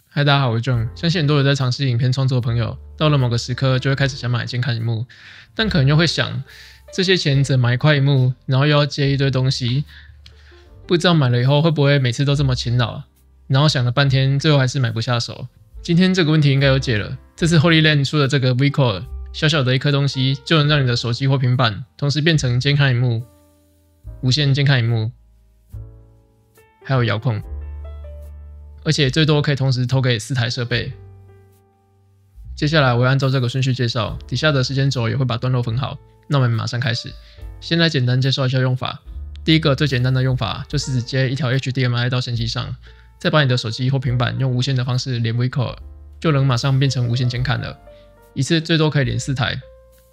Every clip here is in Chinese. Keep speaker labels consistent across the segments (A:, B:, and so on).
A: 嗨，大家好，我是 John。相信很多有在嘗試影片創作的朋友，到了某個時刻就會開始想買監看螢幕，但可能又會想，這些錢只買一塊螢幕，然後又要接一堆東西，不知道買了以後會不會每次都這麼勤勞？然後想了半天，最後還是買不下手。今天這個問題應該有解了。這次 HoloLens 出的這個 VCore， 小小的一顆東西就能讓你的手機或平板同時變成監看螢幕、無線監看螢幕，還有遙控。而且最多可以同時投給4台設備。接下來我會按照這個順序介紹，底下的時間軸也會把段落分好。那我們馬上開始。先來簡單介紹一下用法。第一個最簡單的用法就是直接一條 HDMI 到線機上，再把你的手機或平板用無線的方式連 VCore， 就能馬上變成無線監看了。一次最多可以連4台，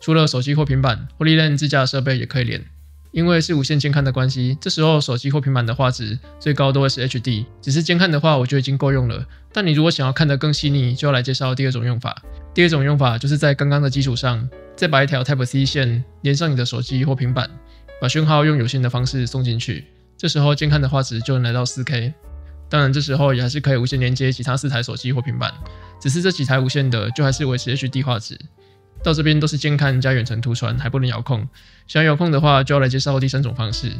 A: 除了手機或平板 ，HoloLens 自家的設備也可以連。因為是無線監看的關係，這時候手機或平板的畫質最高都會是 HD， 只是監看的話我覺得已經夠用了。但你如果想要看得更細膩，就要來介紹第二種用法。第二種用法就是在剛剛的基礎上，再把一條 Type-C 線連上你的手機或平板，把訊號用有線的方式送進去，這時候監看的畫質就能來到 4K。當然這時候也還是可以無線連接其他4台手機或平板，只是這幾台無線的就還是維持 HD 畫質。到這邊都是監看加遠程圖傳，還不能遙控。想要遙控的話，就要來介紹第三種方式，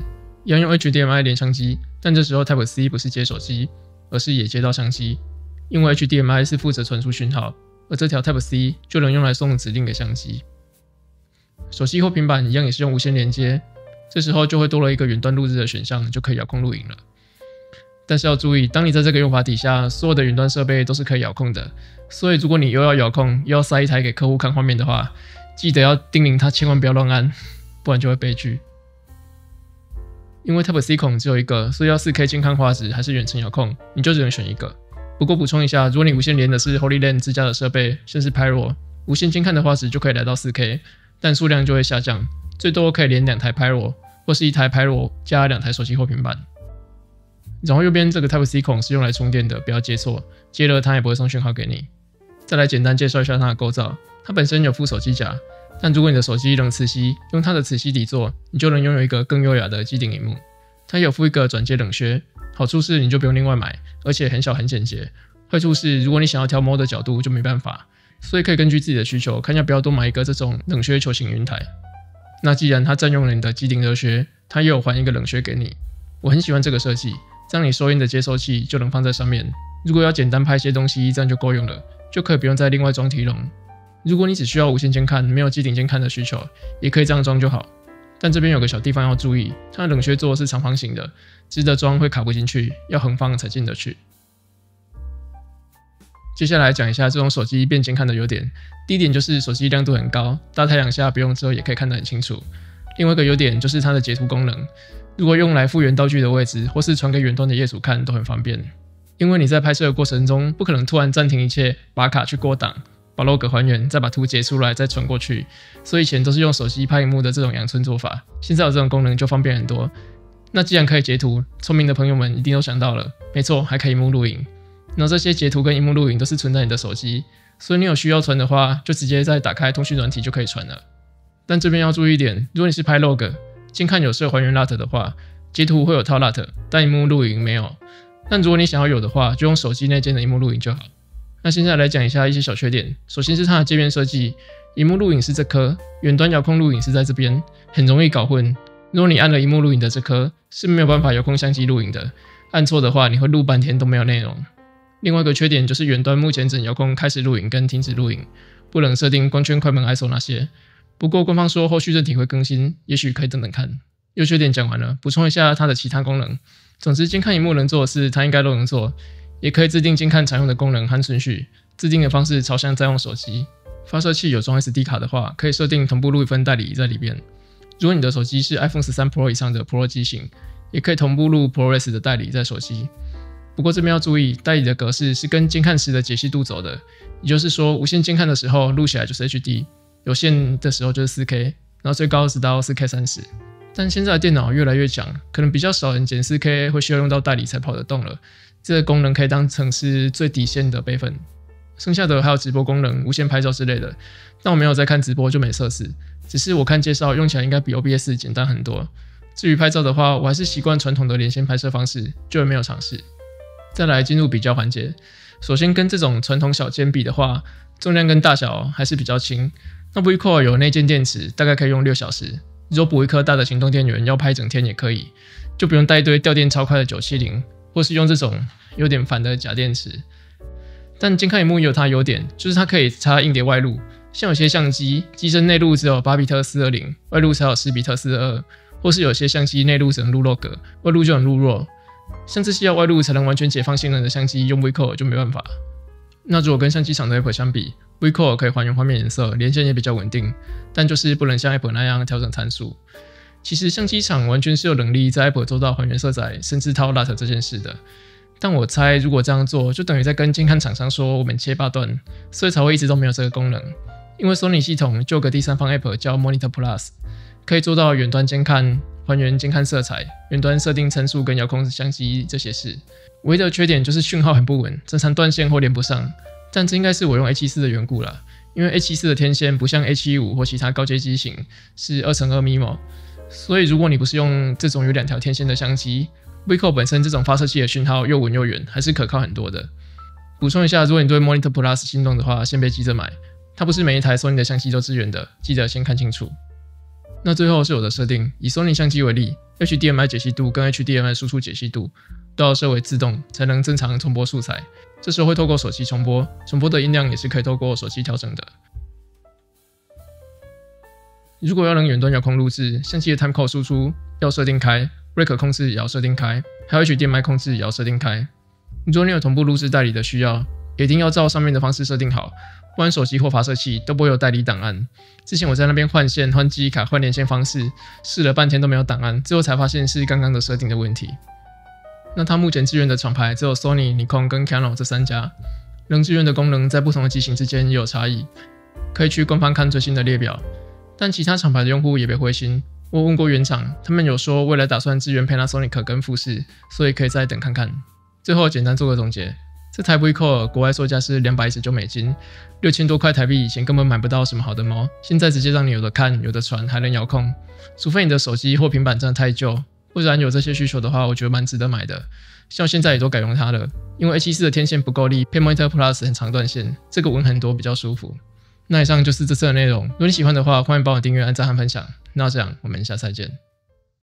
A: 一樣用 HDMI 連相機，但這時候 Type-C 不是接手機，而是也接到相機。因為 HDMI 是負責傳輸訊號，而這條 Type-C 就能用來送指令給相機。手機或平板一樣也是用無線連接，這時候就會多了一個遠端錄製的選項，就可以遙控錄影了。但是要注意，當你在這個用法底下，所有的遠端設備都是可以遙控的。所以如果你又要遙控，又要塞一台給客戶看畫面的話，記得要叮嚀他千萬不要亂按，不然就會悲劇。因為 Type-C 孔只有一個，所以要 4K 監看畫質還是遠程遙控，你就只能選一個。不過補充一下，如果你無線連的是 HoloLens 自家的設備，像是 Pyro， 無線監看的畫質就可以來到 4K， 但數量就會下降，最多可以連2台 Pyro， 或是1台 Pyro 加2台手機或平板。然後右邊這個 Type-C 孔是用來充電的，不要接錯，接了它也不會送訊號給你。再來簡單介紹一下它的構造，它本身有附手機夾，但如果你的手機冷磁吸，用它的磁吸底座，你就能擁有一個更優雅的機頂螢幕。它有附一個轉接冷靴，好處是你就不用另外買，而且很小很簡潔。壞處是如果你想要調 MOD 的角度就沒辦法，所以可以根據自己的需求，看要不要多買一個這種冷靴球形雲台。那既然它占用了你的機頂熱靴，它也有還一個冷靴給你。我很喜歡這個設計。這樣你收音的接收器就能放在上面，如果要簡單拍些東西，這樣就夠用了，就可以不用再另外裝提籠。如果你只需要無線監看，沒有機頂監看的需求，也可以這樣裝就好。但這邊有個小地方要注意，它的冷靴座是長方形的，直的裝會卡不進去，要橫放才進得去。接下來講一下這種手機變監看的優點。第一點就是手機亮度很高，大太陽下不用遮也可以看得很清楚。另外一個優點就是它的截圖功能。如果用來復原道具的位置，或是傳給遠端的業主看，都很方便。因為你在拍攝的過程中，不可能突然暫停一切，把卡去過檔，把 log 還原，再把圖截出來，再傳過去。所以以前都是用手機拍螢幕的這種陽春做法。現在有這種功能就方便很多。那既然可以截圖，聰明的朋友們一定都想到了，沒錯，還可以螢幕錄影。那這些截圖跟螢幕錄影都是存在你的手機，所以你有需要傳的話，就直接再打開通訊軟體就可以傳了。但這邊要注意一點，如果你是拍 log，監看有設還原 LUT 的話，截圖會有套 LUT， 但螢幕錄影沒有。但如果你想要有的話，就用手機內建的螢幕錄影就好。那現在來講一下一些小缺點。首先是它的界面設計，螢幕錄影是這顆，遠端遙控錄影是在這邊，很容易搞混。如果你按了螢幕錄影的這顆，是沒有辦法遙控相機錄影的，按錯的話，你會錄半天都沒有內容。另外一個缺點就是遠端目前只能遙控開始錄影跟停止錄影，不能設定光圈、快門、ISO 那些。不過官方說後續韌體會更新，也許可以等等看。優缺點講完了，補充一下它的其他功能。總之，監看螢幕能做的事，它應該都能做，也可以制定監看常用的功能和順序，制定的方式朝向在用手機。發射器有裝 SD 卡的話，可以設定同步錄一份代理在裡邊。如果你的手機是 iPhone 13 Pro 以上的 Pro 機型，也可以同步錄 ProRes 的代理在手機。不過這邊要注意，代理的格式是跟監看時的解析度走的，也就是說，無線監看的時候錄起來就是 HD。有線的時候就是 4K， 然後最高是到 4K30。但現在的電腦越來越強，可能比較少人剪 4K 會需要用到代理才跑得動了。這個功能可以當成是最底線的備份。剩下的還有直播功能、無線拍照之類的。但我沒有在看直播就沒測試，只是我看介紹用起來應該比 OBS 簡單很多。至於拍照的話，我還是習慣傳統的連線拍攝方式，就沒有嘗試。再來進入比較環節。首先跟這種傳統小尖比的話，重量跟大小還是比較輕。那 VCore 有內建電池，大概可以用6小時。如果補一顆大的行動電源，要拍整天也可以，就不用帶一堆掉電超快的970，或是用這種有點煩的假電池。但健康螢幕也有它的優點，就是它可以插硬碟外錄，像有些相機機身內錄只有8比特420，外錄才有10比特422，或是有些相機內錄只能錄 log， 外錄就很錄弱。像這些要外錄才能完全解放性能的相機，用 VCore 就沒辦法。那如果跟相機廠的 Apple 相比， VCore 可以還原畫面顏色，連線也比較穩定，但就是不能像 Apple 那樣調整參數。其實相機廠完全是有能力在 Apple 做到還原色彩，甚至套 LUT 這件事的。但我猜如果這樣做，就等於在跟監看廠商說我們切八段，所以才會一直都沒有這個功能。因為 Sony 系統就有個第三方 App 叫 Monitor Plus， 可以做到遠端監看、還原監看色彩、遠端設定參數跟遙控相機這些事。唯一的缺點就是訊號很不穩，常常斷線或連不上。但這應該是我用 A74 的緣故啦，因為 A74 的天線不像 A75 或其他高階機型是2x2 MIMO， 所以如果你不是用這種有2條天線的相機， VCore 本身這種發射器的訊號又穩又遠，還是可靠很多的。補充一下，如果你對 Monitor Plus 心動的話，先別急着買，它不是每一台 Sony 的相機都支援的，記得先看清楚。那最後是我的設定，以 Sony 相機為例， HDMI 解析度跟 HDMI 輸出解析度都要設為自動，才能正常重播素材。這時候會透過手機重播，重播的音量也是可以透過手機調整的。如果要能遠端遙控錄製，相機的 timecode 輸出要設定開， Rack 控制也要設定開，還有 HDMI 控制也要設定開。如果你有同步錄製代理的需要，也一定要照上面的方式設定好，不然手機或發射器都不會有代理檔案。之前我在那邊換線、換記憶卡、換連線方式，試了半天都沒有檔案，最後才發現是剛剛的設定的問題。那它目前支援的廠牌只有 Sony、Nikon 跟 Canon 這3家，能支援的功能在不同的機型之間也有差異，可以去官方看最新的列表。但其他廠牌的用戶也別灰心，我問過原廠，他們有說未來打算支援 Panasonic 跟富士，所以可以再等看看。最後簡單做個總結，這台 VCore 國外售價是$219，6000多塊台幣，以前根本買不到什麼好的貓，現在直接讓你有的看有的傳還能遙控，除非你的手機或平板真的太舊，不然有這些需求的話，我覺得蠻值得買的。像我現在也都改用它了，因為 A74 的天線不夠力，配 Monitor Plus 很常斷線，這個穩很多，比較舒服。那以上就是這次的內容，如果你喜歡的話，歡迎幫我訂閱、按讚和分享。那這樣，我們下次再見。